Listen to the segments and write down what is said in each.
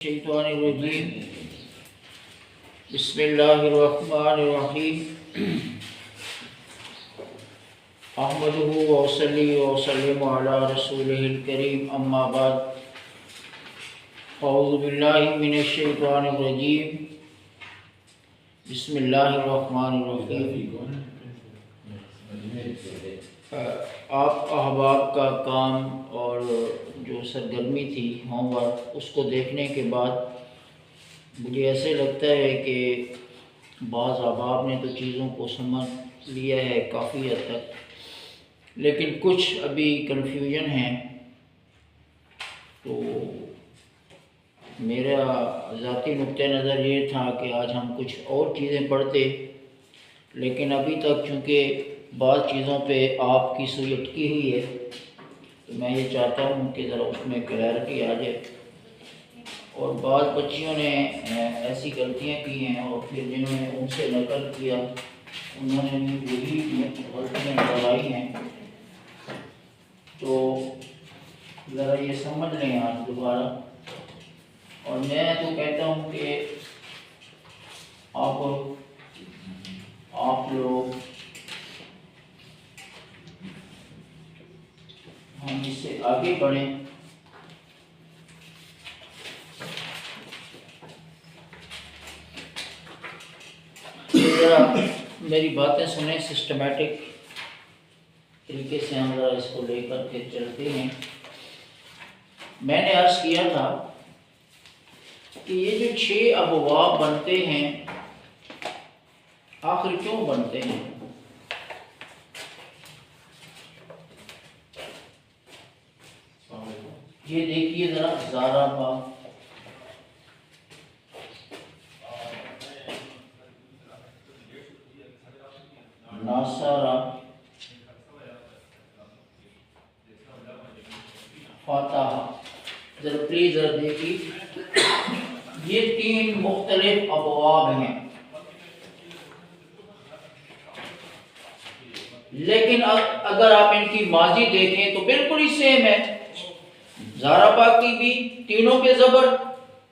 الشیطان الرجیم بسم اللہ الرحمن الرحیم احمدہ وصلی وسلم علی رسولہ الکریم اما بعد اعوذ باللہ من الشیطان الرجیم بسم اللہ الرحمن الرحیم۔ آپ احباب کا کام اور جو سرگرمی تھی ہوم ورک، اس کو دیکھنے کے بعد مجھے ایسے لگتا ہے کہ بعض احباب نے تو چیزوں کو سمجھ لیا ہے کافی حد تک، لیکن کچھ ابھی کنفیوژن ہیں۔ تو میرا ذاتی نقطہ نظر یہ تھا کہ آج ہم کچھ اور چیزیں پڑھتے، لیکن ابھی تک چونکہ بعض چیزوں پہ آپ کی سوئی اٹکی ہوئی ہے تو میں یہ چاہتا ہوں کہ ذرا اس میں کلیئرٹی آ جائے۔ اور بعض بچیوں نے ایسی غلطیاں کی ہیں اور پھر جنہوں نے ان سے نقل کیا انہوں نے بھی وہی غلطیاں دہرائی ہیں، تو ذرا یہ سمجھ لیں آج دوبارہ۔ اور میں تو کہتا ہوں کہ آپ لوگ ہم اس سے آگے بڑھیں۔ ذرا میری باتیں سنیں، سسٹمیٹک طریقے سے ہم ذرا اس کو لے کر کے چلتے ہیں۔ میں نے عرض کیا تھا کہ یہ جو 6 ابواب بنتے ہیں آخر کیوں بنتے ہیں؟ یہ دیکھیے ذرا، زارا باب، ناصرہ، فاتحہ، ذرا پلیز ذرا دیکھیے، یہ 3 مختلف ابواب ہیں، لیکن اگر آپ ان کی ماضی دیکھیں تو بالکل ہی سیم ہے۔ زاربا کی بھی تینوں پہ زبر،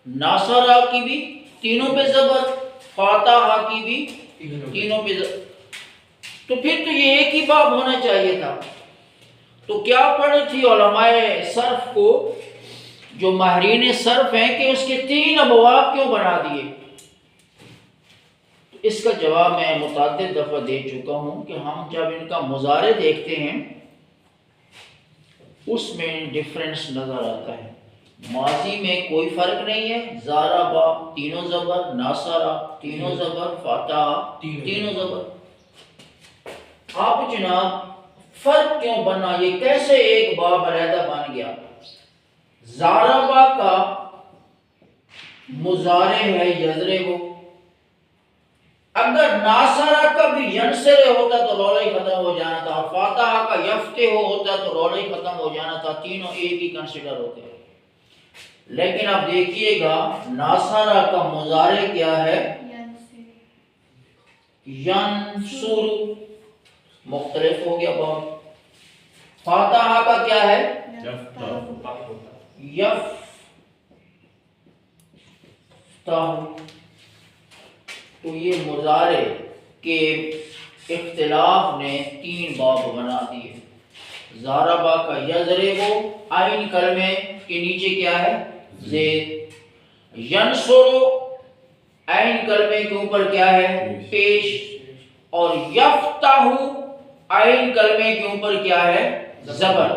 ناصرہ کی بھی تینوں پہ زبر، فاتحہ کی بھی تینوں پہ زبر، تو پھر تو یہ ایک ہی باب ہونا چاہیے تھا۔ تو کیا پڑھی تھی علماء صرف کو، جو ماہرین صرف ہیں، کہ اس کے 3 ابواب کیوں بنا دیے؟ اس کا جواب میں متعدد دفعہ دے چکا ہوں کہ ہم جب ان کا مضارع دیکھتے ہیں اس میں ڈفرنس نظر آتا ہے۔ ماضی میں کوئی فرق نہیں ہے، زاربا تینوں زبر، ناصرہ تینوں زبر، فاتحہ تینوں زبر۔ آپ جناب فرق کیوں بنا؟ یہ کیسے ایک باب علیحدہ بن گیا؟ زاربا کا مضارع ہے یضرب، اگر ناصرہ کا بھی ینصر ہوتا تو رولا ہی ختم ہو جانا تھا، فاتحہ کا یفتح ہوتا تو رولا ہی ختم ہو جانا تھا، تینوں ایک ہی کنسیڈر ہوتے ہیں۔ لیکن اب دیکھیے گا ناصرہ کا مضارع کیا ہے؟ ینصر، مختلف ہو گیا باب۔ فاتحہ کا کیا ہے؟ یفتح۔ تو یہ مضارع کے اختلاف نے 3 باب بنا دیے۔ زاربا کا یضرب، عین کلمے کے نیچے کیا ہے؟ زیر۔ ینصر، عین کلمے کے اوپر کیا ہے؟ پیش۔ اور یفتح، عین کلمے کے اوپر کیا ہے؟ زبر۔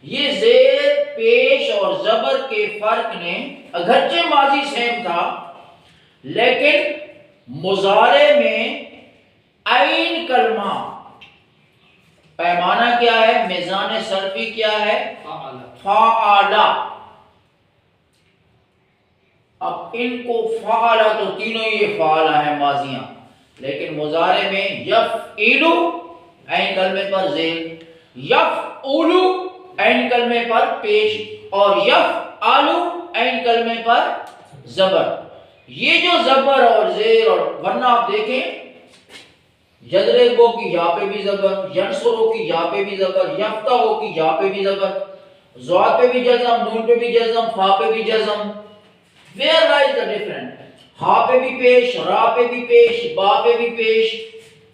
یہ زیر، پیش اور زبر کے فرق نے اگرچہ ماضی سیم تھا لیکن مضارع میں عین کلمہ پیمانہ کیا ہے؟ میزان صرفی کیا ہے؟ فعل۔ اب ان کو فعل تو تینوں یہ فعل ہیں ماضیاں، لیکن مضارع میں یفعل عین کلمے پر زیر، یفعل عین کلمے پر پیش اور یفعل عین کلمے پر زبر۔ یہ جو زبر اور زیر، اور ورنہ آپ دیکھیں یضربو کی یا پہ بھی زبر، ینصرو کی یا پہ بھی زبر، یفتحو کی یا پہ بھی زبر، ضاد پہ بھی جزم، نون پہ بھی جزم، فا پہ بھی جزم، Where lies the difference? ہا پہ بھی پیش، را پہ بھی پیش، با پہ بھی پیش.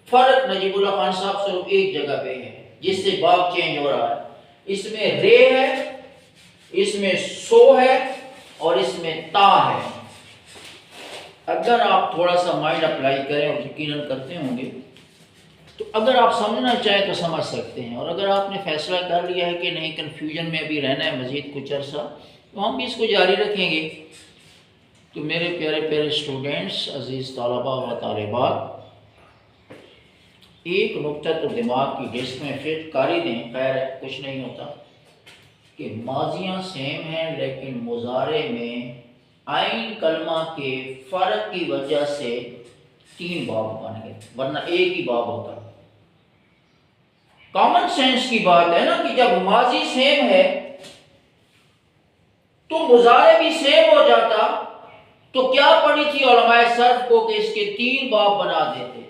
فرق نجیب اللہ خان صاحب صرف ایک جگہ پہ ہے جس سے باب چینج ہو رہا ہے. اس میں رے ہے، اس میں سو ہے، اور اس میں تا ہے. اگر آپ تھوڑا سا مائنڈ اپلائی کریں، اور یقیناً کرتے ہوں گے، تو اگر آپ سمجھنا چاہیں تو سمجھ سکتے ہیں. اور اگر آپ نے فیصلہ کر لیا ہے کہ نہیں کنفیوژن میں ابھی رہنا ہے مزید کچھ عرصہ، تو ہم بھی اس کو جاری رکھیں گے. تو میرے پیارے پیارے اسٹوڈنٹس، عزیز طلباء و طالبات، ایک نقطہ تو دماغ کی ڈسک میں فٹ کر ہی دیں، خیر کچھ نہیں ہوتا، کہ ماضیاں سیم ہیں لیکن مضارع میں عین کلمہ کے فرق کی وجہ سے 3 باب بن گئے، ورنہ ایک ہی باب ہوتا. کامن سینس کی بات ہے نا کہ جب ماضی سیم ہے تو مضارع بھی سیم ہو جاتا. تو کیا پڑھی تھی علماء صرف کو کہ اس کے 3 باب بنا دیتے.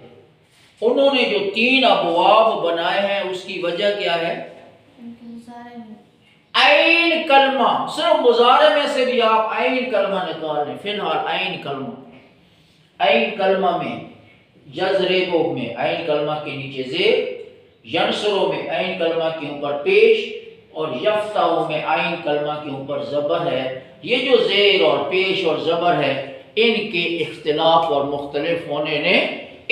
انہوں نے جو 3 ابواب بنائے ہیں اس کی وجہ کیا ہے؟ عین کلمہ. صرف مضارع میں سے بھی آپ عین کلمہ نکال لیں. فی الحال عین کلمہ میں یضربو میں عین کلمہ کے نیچے زیر، ینصرو میں عین کلمہ کے اوپر پیش، اور یفتح میں عین کلمہ کے اوپر زبر ہے. یہ جو زیر اور پیش اور زبر ہے، ان کے اختلاف اور مختلف ہونے نے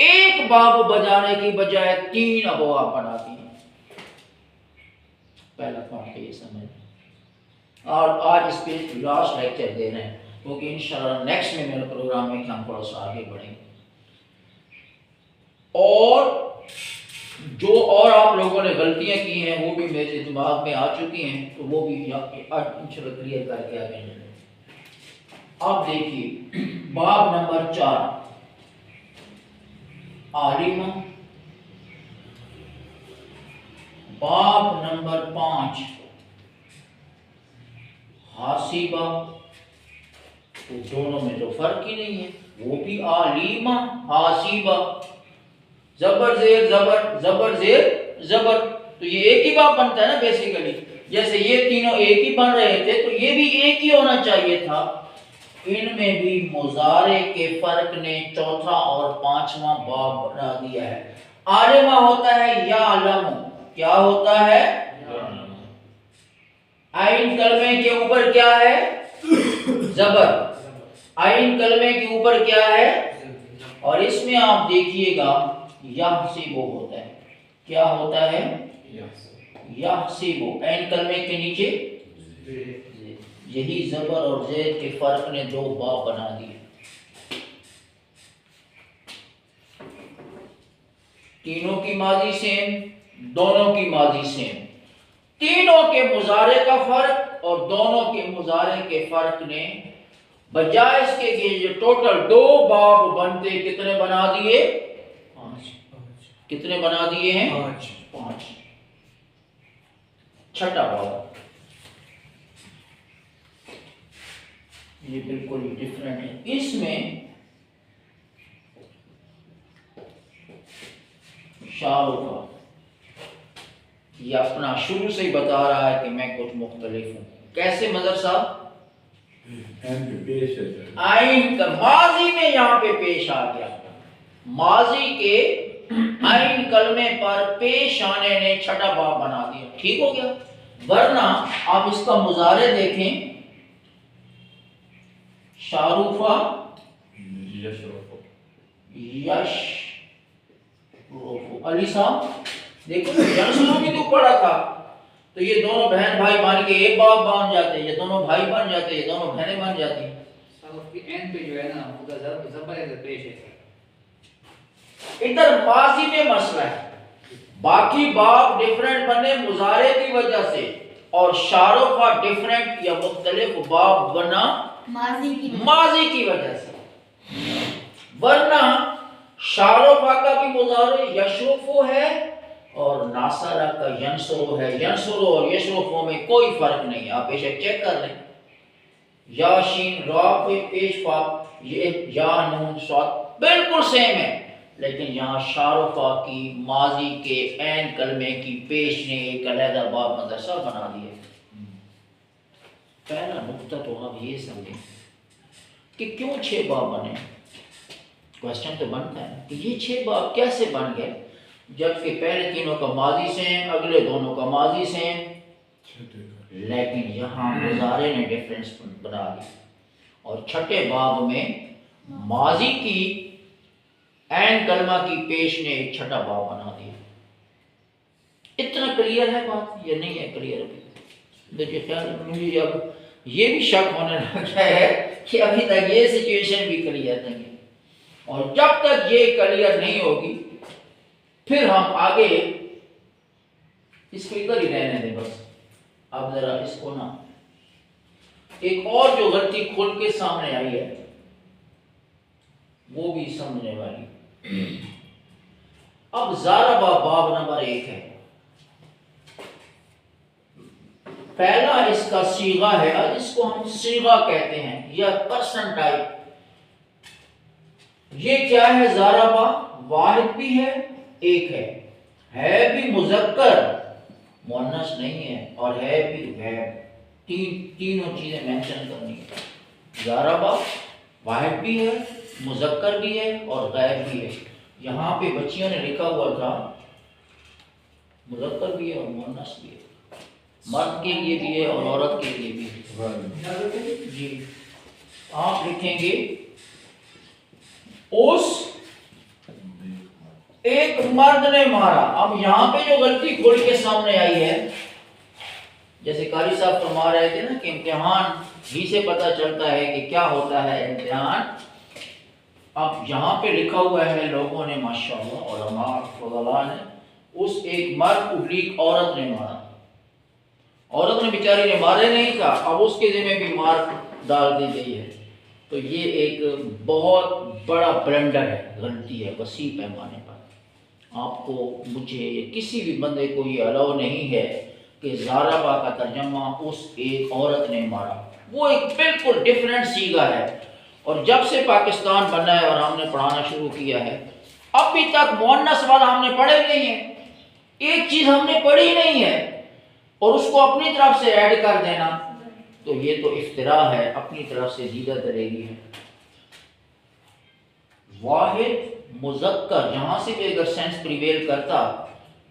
ایک باب بجانے کی بجائے 3 ابواب بنا دی. پہلا پوائنٹ یہ سمجھ. اور آج اس پہ لاسٹ لیکچر دے رہے ہیں کیونکہ انشاءاللہ نیکسٹ میں میرے پروگرام میں ہم تھوڑا سا آگے بڑھیں گے. اور جو اور آپ لوگوں نے غلطیاں کی ہیں وہ بھی میرے دماغ میں آ چکی ہیں، تو وہ بھی انشاءاللہ کلیئر کر کے آگے چلیں. اب دیکھیے باب نمبر 4 عالمہ، باب نمبر 5 حاسبہ. تو دونوں میں تو فرق ہی نہیں ہے، وہ بھی عالمہ حاسبہ، زبر زیر زبر، زبر زیر زبر. تو یہ ایک ہی باب بنتا ہے نا بیسیکلی. جیسے یہ تینوں ایک ہی بن رہے تھے تو یہ بھی ایک ہی ہونا چاہیے تھا. ان میں بھی مضارع کے فرق نے چوتھا اور 5واں باب بنا دیا ہے. عالمہ ہوتا ہے یعلم. کیا ہوتا ہے؟ عین کلمے کے اوپر کیا ہے؟ زبر. عین کلمے کے اوپر کیا ہے؟ اور اس میں آپ دیکھیے گا یحسبو ہوتا ہے. کیا ہوتا ہے؟ یحسبو. عین کلمے کے نیچے یہی زبر اور زید کے فرق نے 2 باب بنا دیے. تینوں کی ماضی سیم، دونوں کی ماضی سیم. تینوں کے مضارع کا فرق اور دونوں کے مضارع کے فرق نے بجائے اس کے یہ ٹوٹل 2 باب بنتے کتنے بنا دیے؟ 5. کتنے بنا دیے ہیں؟ 5. چھٹا باب یہ بالکل ڈیفرنٹ ہے. اس میں شاہ یہ اپنا شروع سے ہی بتا رہا ہے کہ میں کچھ مختلف ہوں. کیسے مظہر صاحب؟ عین کا ماضی میں یہاں پہ پیش آ گیا. ماضی کے عین کلمے پر پیش آنے نے چھٹا باب بنا دیا. ٹھیک ہو گیا. ورنہ آپ اس کا مضارع دیکھیں، شاروفا یش علی صاحب دیکھو ینصرو بھی تو پڑھا تھا. تو یہ دونوں بہن بھائی بن کے ایک باپ بن جاتے، یہ دونوں بھائی بن جاتے، یہ دونوں بہنیں بن جاتی. ادھر ماضی میں مسئلہ ہے، باقی باب ڈیفرنٹ بنے مضارع کی وجہ سے، اور شارفہ ڈیفرنٹ یا مختلف باب بنا ماضی کی وجہ سے. ورنہ شارفہ کا بھی مضارع یشرفو ہے اور ناصرہ کا ینصرو ہے. ینصرو اور یشرفو میں کوئی فرق نہیں ہے. آپ بیشک چیک کر لیں. یا شین را پہ پیش فا، یہ یا نون صاد بالکل سیم ہے، لیکن یہاں شارفہ کی ماضی کے عین کلمے کی پیش نے ایک علیحدہ باب مدرسہ بنا دیا. پہلا نقطہ تو آپ یہ سمجھیں کہ کیوں 6 باب بنے؟ کوشچن تو بنتا ہے کہ یہ 6 باب کیسے بن گئے جبکہ پہلے تینوں کا ماضی سیم، اگلے دونوں کا ماضی سیم، لیکن یہاں مضارع نے ڈیفرنس بنا دی اور چھٹے باب میں ماضی کی عین کلمہ کی پیش نے ایک چھٹا باب بنا دیا۔ اتنا کلیئر ہے بات یا نہیں ہے کلیئر؟ ابھی دیکھیے خیال مجھے اب یہ بھی شک ہونے لگ گیا ہے کہ ابھی تک یہ سچویشن بھی کلیئر نہیں ہے، اور جب تک یہ کلیئر نہیں ہوگی پھر ہم آگے اس کو ادھر ہی رہنے دیں بس۔ اب ذرا اس کو نا ایک اور جو غلطی کھل کے سامنے آئی ہے وہ بھی سمجھنے والی۔ اب ضاربہ باب نمبر 1 ہے، پہلا اس کا صیغہ ہے، جس کو ہم صیغہ کہتے ہیں یا پرسن ٹائپ۔ یہ کیا ہے؟ ضاربہ واحد بھی ہے، ایک ہے بھی مذکر، مؤنث نہیں ہے، اور ہے بھی غائب۔ تینوں چیزیں مینشن کرنی ہے۔ ضاربہ واحد بھی ہے، مذکر بھی ہے اور غائب بھی ہے۔ یہاں پہ بچیوں نے لکھا ہوا تھا مذکر بھی ہے اور مؤنث بھی ہے، مرد کے لیے بھی ہے اور عورت کے لیے بھی ہے۔ جی آپ لکھیں گے اس ایک مرد نے مارا۔ اب یہاں پہ جو غلطی کھل کے سامنے آئی ہے، جیسے قاری صاحب فرما رہے تھے نا کہ امتحان ہی سے پتہ چلتا ہے کہ کیا ہوتا ہے امتحان۔ اب یہاں پہ لکھا ہوا ہے لوگوں نے ماشاءاللہ علماء فضلاء نے اس ایک مرد کو لیک عورت نے مارا۔ عورت نے بیچاری نے مارے نہیں تھا، اب اس کے ذمہ بھی مار ڈال دی گئی ہے۔ تو یہ ایک بہت بڑا بلنڈر ہے، غلطی ہے وسیع پیمانے پر۔ آپ کو مجھے یا کسی بھی بندے کو یہ الاؤ نہیں ہے کہ ضاربہ کا ترجمہ اس ایک عورت نے مارا، وہ ایک بالکل ڈیفرنٹ صیغہ ہے۔ اور جب سے پاکستان بنا ہے اور ہم نے پڑھانا شروع کیا ہے، ابھی تک مؤنث والا ہم نے پڑھے نہیں ہے، ایک چیز ہم نے پڑھی نہیں ہے اور اس کو اپنی طرف سے ایڈ کر دینا تو یہ تو افتراء ہے، اپنی طرف سے زیادہ دریگی ہے۔ واحد مذکر جہاں سے بھی اگر سینس پریویل کرتا،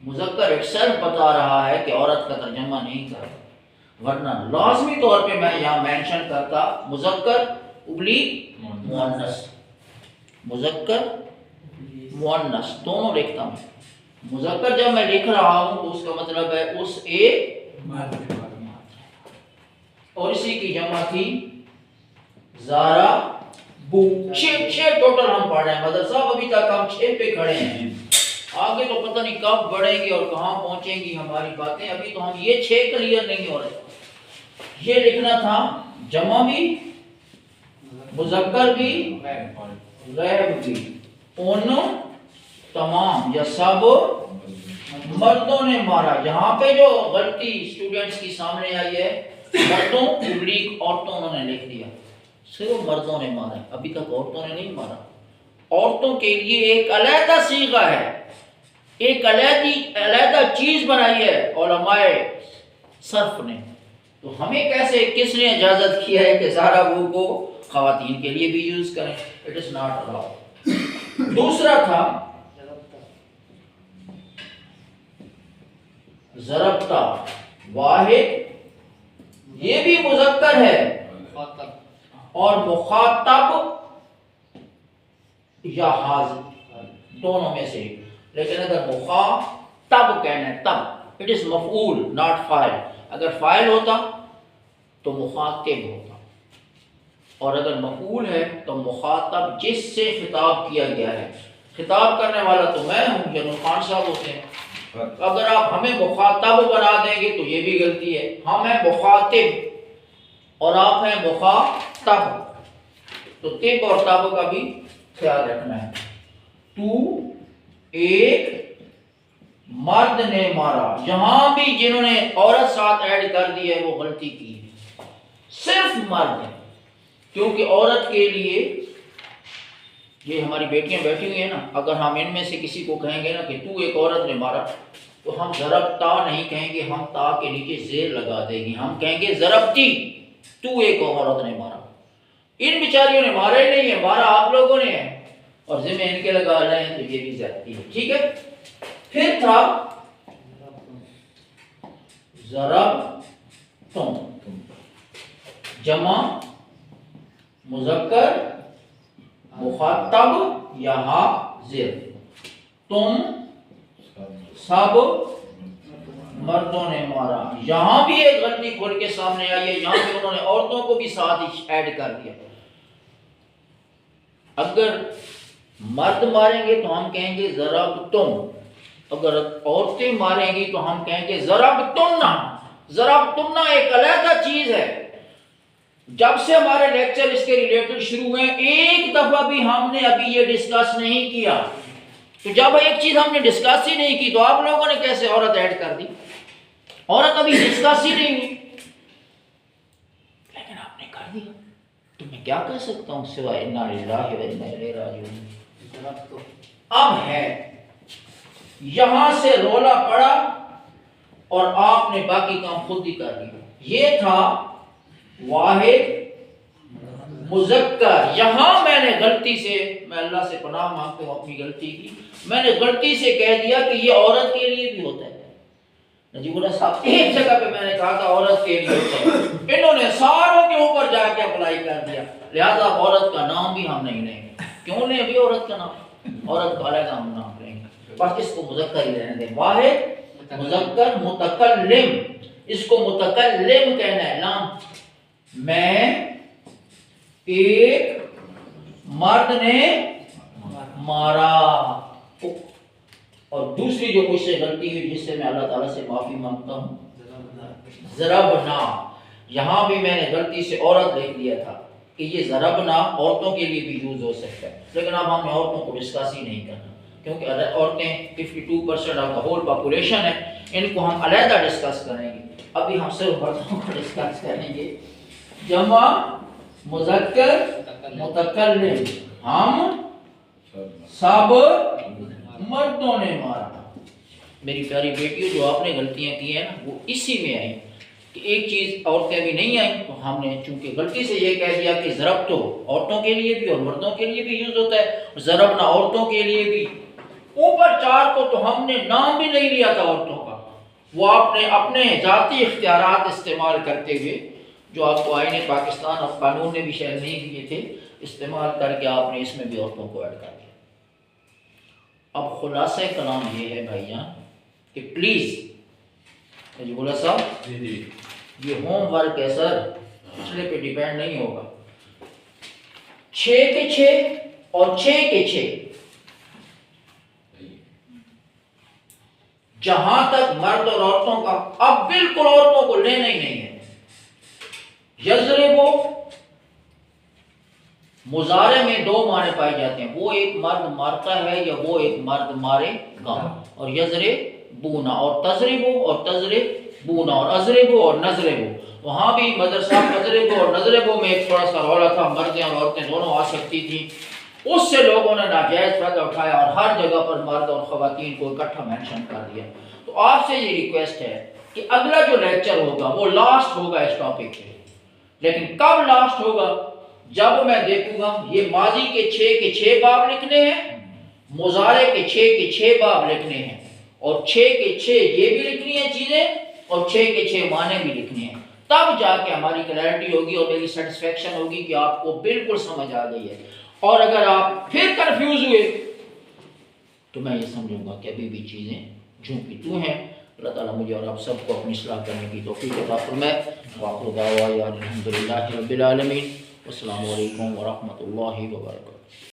مذکر ایکسلف بتا رہا ہے کہ عورت کا ترجمہ نہیں کرتا، ورنہ لازمی طور پہ میں یہاں مینشن کرتا مذکر ابلیغ مؤنث، مذکر مؤنث دونوں لکھتا ہوں۔ مذکر جب میں لکھ رہا ہوں تو اس کا مطلب ہے اس ایک اور اسی کی جمع تھی ضاربو۔ 6 ٹوٹل ہم پڑھ رہے ہیں مدر صاحب، ابھی تک ہم 6 پہ کھڑے ہیں، آگے تو پتہ نہیں کب بڑھیں گے اور کہاں پہنچیں گی ہماری باتیں، ابھی تو ہم یہ 6 کلیئر نہیں ہو رہے۔ یہ لکھنا تھا جمع بھی، مذکر بھی، غائب بھی، ان تمام یا سب مردوں نے مارا۔ یہاں پہ جو غلطی اسٹوڈنٹس کی سامنے آئی ہے، مردوں ابلیغ عورتوں انہوں نے لکھ دیا، صرف مردوں نے مارا، ابھی تک عورتوں نے نہیں مارا۔ عورتوں کے لیے ایک علیحدہ صیغہ ہے، ایک علیحدہ چیز بنائی ہے علماء صرف نے۔ تو ہمیں کیسے، کس نے اجازت کی ہے کہ ضاربو کو خواتین کے لیے بھی یوز کریں؟ It is not allowed. دوسرا تھا ضربتا، واحد، یہ بھی مذکر ہے اور مخاطب یا حاضر دونوں میں سے، لیکن اگر مخاطب کہنا ہے تب اٹ از مفعول ناٹ فاعل، اگر فاعل ہوتا تو مخاطب ہوتا، اور اگر مفعول ہے تو مخاطب جس سے خطاب کیا گیا ہے۔ خطاب کرنے والا تو میں ہوں، جنرل خان صاحب ہوتے ہیں۔ اگر آپ ہمیں مخاطب بنا دیں گے تو یہ بھی غلطی ہے، ہم ہیں مخاطب اور آپ ہیں مخاطب، تو طب اور تب کا بھی خیال رکھنا ہے۔ تو ایک مرد نے مارا، جہاں بھی جنہوں نے عورت ساتھ ایڈ کر دی ہے وہ غلطی کی ہے، صرف مرد ہے، کیونکہ عورت کے لیے یہ ہماری بیٹیاں بیٹھی ہوئی ہیں نا، اگر ہم ان میں سے کسی کو کہیں گے نا کہ تو ایک عورت نے مارا، تو ہم ضربتا نہیں کہیں گے، ہم تا کے نیچے زیر لگا دیں گے، ہم کہیں گے ضربتی، تو ایک عورت نے مارا۔ ان بیچاریوں نے مارا ہی نہیں ہے، مارا آپ لوگوں نے ہے، اور ذمہ ان کے لگا رہے ہیں، تو یہ بھی زیادتی ہے. ٹھیک ہے. پھر تھا ضربتم، جمع مذکر مخاطب یا حاضر، تم سب مردوں نے مارا. یہاں بھی ایک غلطی کھول کے سامنے آئی ہے، یہاں بھی انہوں نے عورتوں کو بھی ساتھ ہی ایڈ کر دیا. اگر مرد ماریں گے تو ہم کہیں گے ضربتم، اگر عورتیں ماریں گی تو ہم کہیں گے ضربتن. ضربتن ایک علیحدہ چیز ہے. جب سے ہمارے لیکچر اس کے ریلیٹڈ شروع ہوئے ایک دفعہ بھی ہم نے ابھی یہ ڈسکس نہیں کیا. تو جب ایک چیز ہم نے ڈسکس ہی نہیں کی تو آپ لوگوں نے کیسے عورت ایڈ کر دی؟ عورت ابھی ڈسکس ہی نہیں ہوئی لیکن آپ نے کر دیا. تو میں کیا کہہ سکتا ہوں سوائے انا للہ و انا الیہ راجعون. اب ہے یہاں سے رولا پڑا اور آپ نے باقی کام خود ہی کر لیا. یہ تھا واحد مذکر. یہاں میں نے غلطی سے، میں اللہ سے پناہ مانگتا ہوں اپنی غلطی کی، میں نے غلطی سے کہہ دیا کہ یہ عورت کے لیے بھی ہوتا ہے. نجیب اللہ صاحب ایک جگہ پہ میں نے کہا تھا عورت کے لیے ہوتا ہے، انہوں نے ساروں کے اوپر جا کے اپلائی کر دیا. لہذا عورت کا نام بھی ہم نہیں لیں گے. کیوں لیں ابھی عورت کا نام؟ عورت کا علیحدہ ہم نام لیں گے، بس اس کو مذکر ہی رہنے دیں. واحد مذکر متکلم، اس کو متکلم کہنا ہے. نام میں ایک مرد نے مارا. اور دوسری جو مجھ سے غلطی ہوئی جس سے میں اللہ تعالیٰ سے معافی مانگتا ہوں، ضربنا. یہاں بھی میں نے غلطی سے عورت لکھ دیا تھا کہ یہ ضربنا عورتوں کے لیے بھی یوز ہو سکتا ہے، لیکن اب ہم نے عورتوں کو ڈسکس ہی نہیں کرنا کیونکہ عورتیں 52% آف دا ہول پاپولیشن ہے. ان کو ہم علیحدہ ڈسکس کریں گے. ابھی ہم صرف مردوں کو ڈسکس کریں گے. جمع مذکر متکلم، ہم سب مردوں نے مارا. میری پیاری بیٹیوں، جو آپ نے غلطیاں کی ہیں نا وہ اسی میں آئیں کہ ایک چیز عورتیں بھی نہیں آئیں تو ہم نے چونکہ غلطی سے یہ کہہ دیا کہ ضرب تو عورتوں کے لیے بھی اور مردوں کے لیے بھی یوز ہوتا ہے، ضربنا عورتوں کے لیے بھی. اوپر 4 کو تو ہم نے نام بھی نہیں لیا تھا عورتوں کا، وہ آپ نے اپنے ذاتی اختیارات استعمال کرتے ہوئے جو آپ کو آئین پاکستان اور قانون نے بھی شاید نہیں دیے تھے، استعمال کر کے آپ نے اس میں بھی عورتوں کو ایڈ کر دیا. اب خلاصہ کلام یہ ہے بھائیاں کہ پلیز بولا صاحب یہ ہوم ورک ہے سر، پچھلے پہ ڈیپینڈ نہیں ہوگا. 6 کے 6 اور 6 کے 6 جہاں تک مرد اور عورتوں کا اب بالکل عورتوں کو لینا ہی نہیں ہے. یضربو مضارع میں 2 معنی پائے جاتے ہیں، وہ ایک مرد مارتا ہے یا وہ ایک مرد مارے گا. اور یضربونا اور تضربو اور تضربونا اور اضربو اور نضربو. وہاں بھی مدرسہ تضربو اور نضربو میں ایک تھوڑا سا رولا تھا، مردیں اور عورتیں دونوں آ سکتی تھیں. اس سے لوگوں نے ناجائز فائدہ اٹھایا اور ہر جگہ پر مرد اور خواتین کو اکٹھا مینشن کر دیا. تو آپ سے یہ ریکویسٹ ہے کہ اگلا جو لیکچر ہوگا وہ لاسٹ ہوگا اس ٹاپک پہ. لیکن کب لاسٹ ہوگا؟ جب میں دیکھوں گا یہ ماضی کے 6 کے 6 باب لکھنے ہیں، مضارع کے 6 کے 6 باب لکھنے ہیں، اور 6 کے 6 یہ بھی لکھنی ہیں چیزیں اور 6 کے 6 معنی بھی لکھنے ہیں. تب جا کے ہماری کلیئرٹی ہوگی اور میری سیٹسفیکشن ہوگی کہ آپ کو بالکل سمجھ آ گئی ہے. اور اگر آپ پھر کنفیوز ہوئے تو میں یہ سمجھوں گا کہ ابھی بھی چیزیں جوں کی توں ہیں. اللہ تعالیٰ مجھے اور آپ سب کو اپنی اصلاح کرنے کی توفیق عطا فرمائے. وآخر دعوانا الحمدللہ رب العالمین. السلام علیکم ورحمۃ اللہ وبرکاتہ.